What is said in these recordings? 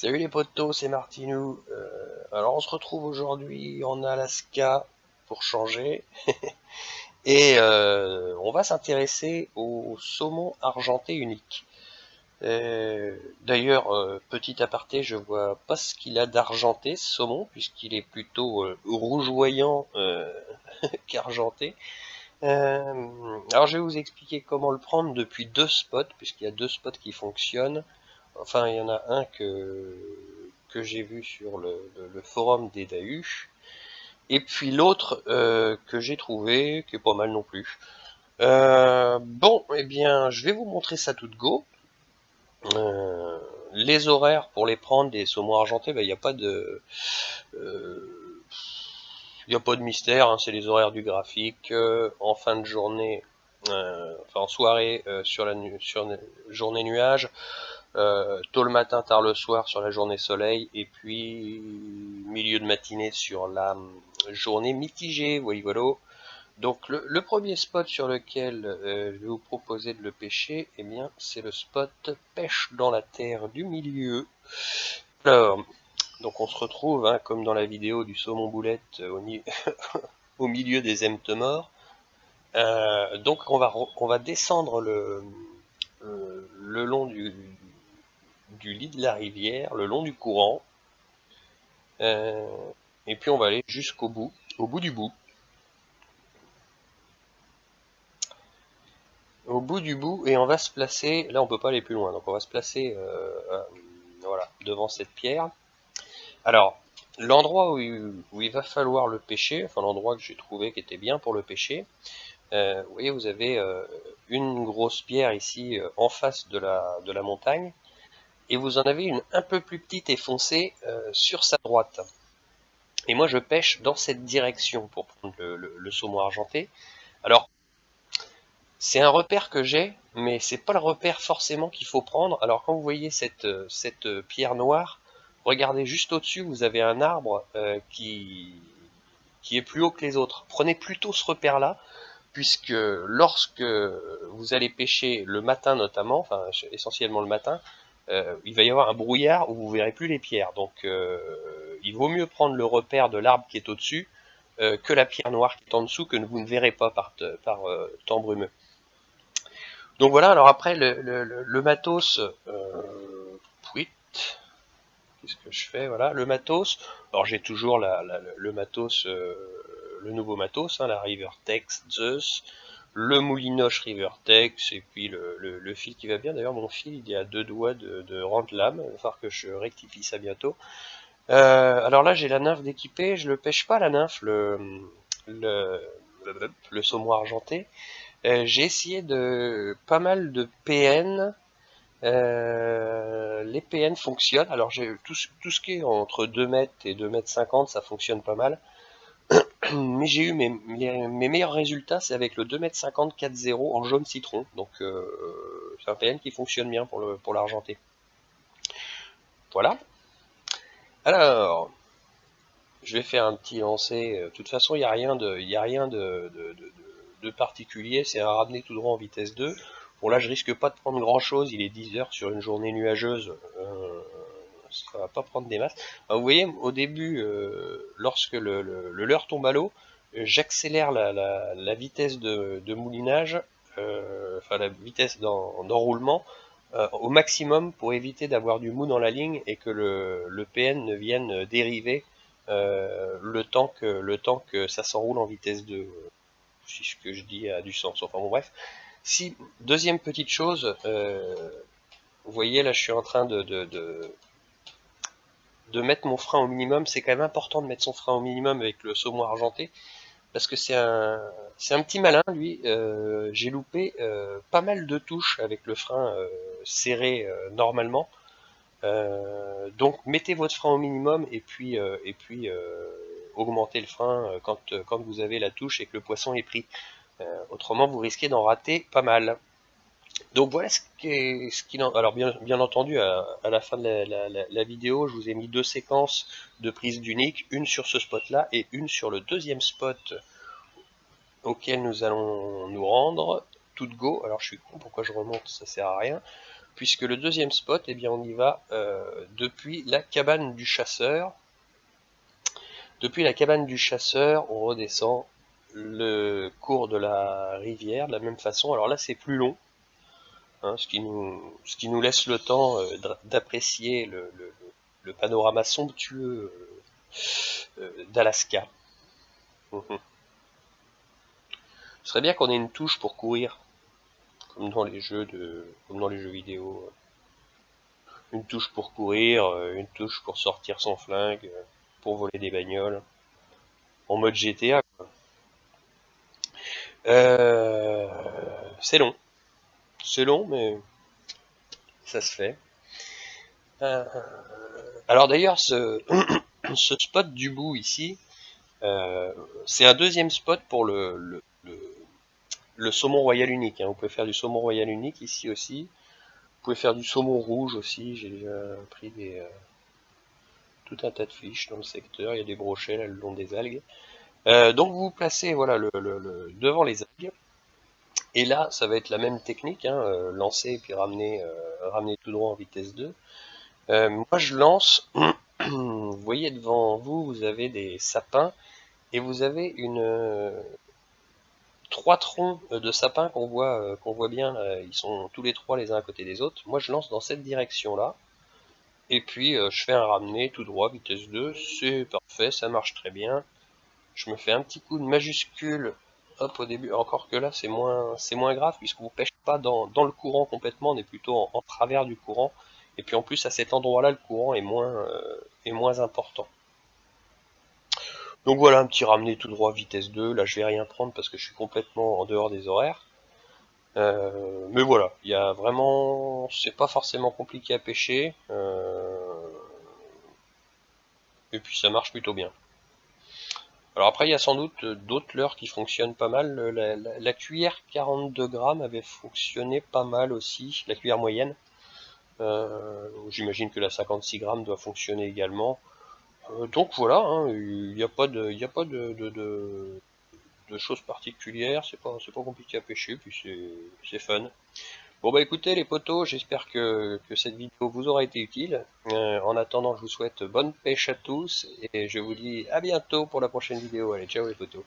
Salut les potos, c'est Martinou. Alors on se retrouve aujourd'hui en Alaska pour changer et on va s'intéresser au saumon argenté unique. D'ailleurs, petit aparté, je vois pas ce qu'il a d'argenté ce saumon puisqu'il est plutôt rougeoyant qu'argenté. Alors je vais vous expliquer comment le prendre depuis deux spots puisqu'il y a deux spots qui fonctionnent. Enfin, il y en a un que j'ai vu sur le forum des Dahu, et puis l'autre que j'ai trouvé, qui est pas mal non plus. Bon, eh bien, je vais vous montrer ça tout de go. Euh, les horaires pour les prendre des saumons argentés, il n'y a pas de, il y a pas de mystère, hein, c'est les horaires du graphique. En fin de journée, enfin en soirée sur sur journée nuage. Tôt le matin, tard le soir sur la journée soleil, et puis milieu de matinée sur la journée mitigée, voilà. Donc le premier spot sur lequel je vais vous proposer de le pêcher, eh bien c'est le spot pêche dans la terre du milieu. Alors, donc on se retrouve, hein, comme dans la vidéo du saumon boulette au milieu des emtemores. Donc on va descendre le long du lit de la rivière, le long du courant, euh, et puis on va aller jusqu'au bout, au bout du bout. Au bout du bout, et on va se placer, là on peut pas aller plus loin, donc on va se placer voilà, devant cette pierre. Alors, l'endroit où il va falloir le pêcher, enfin l'endroit que j'ai trouvé qui était bien pour le pêcher, vous voyez, vous avez une grosse pierre ici en face de la montagne, et vous en avez une un peu plus petite et foncée sur sa droite. Et moi je pêche dans cette direction pour prendre le saumon argenté. Alors, c'est un repère que j'ai, mais c'est pas le repère forcément qu'il faut prendre. Alors quand vous voyez cette pierre noire, regardez juste au-dessus, vous avez un arbre qui est plus haut que les autres. Prenez plutôt ce repère-là, puisque lorsque vous allez pêcher le matin notamment, enfin essentiellement le matin, il va y avoir un brouillard où vous verrez plus les pierres. Donc il vaut mieux prendre le repère de l'arbre qui est au-dessus que la pierre noire qui est en dessous que vous ne verrez pas par temps brumeux. Donc voilà, alors après le matos, oui, qu'est-ce que je fais? Voilà, le matos. Alors j'ai toujours le matos, le nouveau matos, hein, la Rivertex Zeus, le Moulinoche Rivertex, et puis le fil qui va bien. D'ailleurs, mon fil, il est à deux doigts de rendre lame. Il va falloir que je rectifie ça bientôt. Alors là, j'ai la nymphe d'équipée. Je le pêche pas, la nymphe, le, le saumon argenté. J'ai essayé de pas mal de PN. Les PN fonctionnent. Alors j'ai tout ce qui est entre 2 mètres et 2 mètres 50, ça fonctionne pas mal. Mais j'ai eu mes meilleurs résultats, c'est avec le 2 mètres 50 4.0 en jaune citron. Donc c'est un PN qui fonctionne bien pour l'argenté. Voilà. Alors, je vais faire un petit lancer. De toute façon, il n'y a rien de particulier. C'est un ramener tout droit en vitesse 2. Bon, là, je risque pas de prendre grand chose. Il est 10 heures sur une journée nuageuse. Ça va pas prendre des masses. Alors, vous voyez, au début, lorsque le leurre tombe à l'eau, j'accélère la vitesse de moulinage, enfin la vitesse d'enroulement, au maximum pour éviter d'avoir du mou dans la ligne et que le PN ne vienne dériver le temps que ça s'enroule en vitesse 2. Si ce que je dis a du sens. Enfin bon, bref. Si, deuxième petite chose, vous voyez là je suis en train de mettre mon frein au minimum. C'est quand même important de mettre son frein au minimum avec le saumon argenté parce que c'est un petit malin lui. J'ai loupé pas mal de touches avec le frein serré normalement. Donc mettez votre frein au minimum et puis augmentez le frein quand vous avez la touche et que le poisson est pris. Autrement vous risquez d'en rater pas mal. Donc voilà ce qu'il en... Alors bien entendu, à la fin de la vidéo, je vous ai mis deux séquences de prise d'unique, une sur ce spot-là et une sur le deuxième spot auquel nous allons nous rendre. Tout de go. Alors je suis con, pourquoi je remonte, ça sert à rien. puisque le deuxième spot, eh bien on y va depuis la cabane du chasseur. Depuis la cabane du chasseur, on redescend le cours de la rivière de la même façon. Alors là, c'est plus long, hein, ce qui nous laisse le temps d'apprécier le panorama somptueux d'Alaska. Ce serait bien qu'on ait une touche pour courir, comme dans les jeux vidéo. Une touche pour courir, une touche pour sortir son flingue, pour voler des bagnoles, en mode GTA. Euh, c'est long. C'est long, mais ça se fait. Euh, alors d'ailleurs, ce spot du bout ici, c'est un deuxième spot pour le saumon royal unique, hein. Vous pouvez faire du saumon royal unique ici aussi. Vous pouvez faire du saumon rouge aussi. J'ai déjà pris tout un tas de fiches dans le secteur. Il y a des brochets là le long des algues. Donc vous vous placez voilà devant les algues. Et là, ça va être la même technique, hein, lancer et puis ramener tout droit en vitesse 2. Moi, je lance. Vous voyez devant vous, vous avez des sapins et vous avez trois troncs de sapins qu'on voit bien. Là. Ils sont tous les trois les uns à côté des autres. Moi, je lance dans cette direction-là. Et puis, je fais un ramener tout droit, vitesse 2. C'est parfait, ça marche très bien. Je me fais un petit coup de majuscule, hop, au début. Encore que là, c'est moins grave puisqu'on ne pêche pas dans le courant complètement. On est plutôt en travers du courant. Et puis en plus, à cet endroit-là, le courant est moins important. Donc voilà, un petit ramener tout droit, vitesse 2. Là, je vais rien prendre parce que je suis complètement en dehors des horaires. Mais voilà, il y a vraiment, c'est pas forcément compliqué à pêcher. Et puis ça marche plutôt bien. Alors après, il y a sans doute d'autres leurres qui fonctionnent pas mal. La cuillère 42 grammes avait fonctionné pas mal aussi, la cuillère moyenne. J'imagine que la 56 grammes doit fonctionner également. Donc voilà, hein, il n'y a pas de choses particulières, c'est pas compliqué à pêcher, puis c'est fun. Bon bah écoutez les potos, j'espère que cette vidéo vous aura été utile. En attendant, je vous souhaite bonne pêche à tous et je vous dis à bientôt pour la prochaine vidéo. Allez, ciao les potos.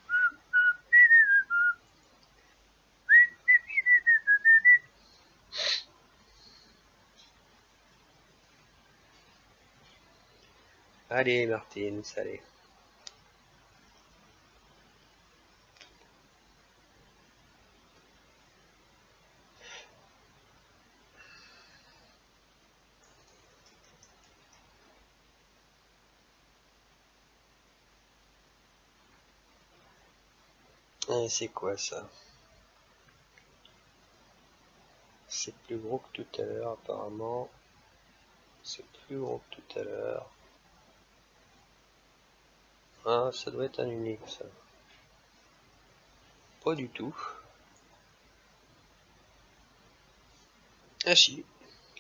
Allez Martine, salut. C'est quoi ça? C'est plus gros que tout à l'heure apparemment. C'est plus gros que tout à l'heure. Ah, ça doit être un unique ça. Pas du tout. Ah si,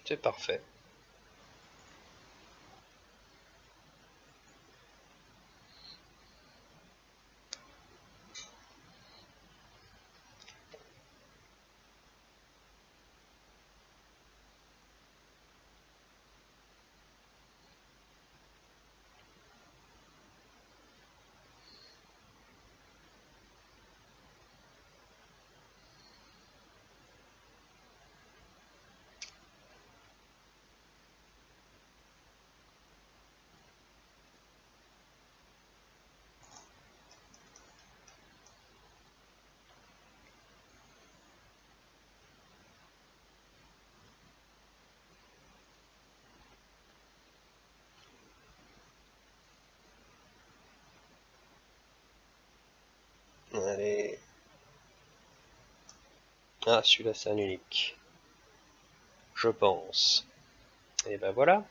c'est parfait. Allez. Ah, celui-là c'est un unique. Je pense. Et ben voilà.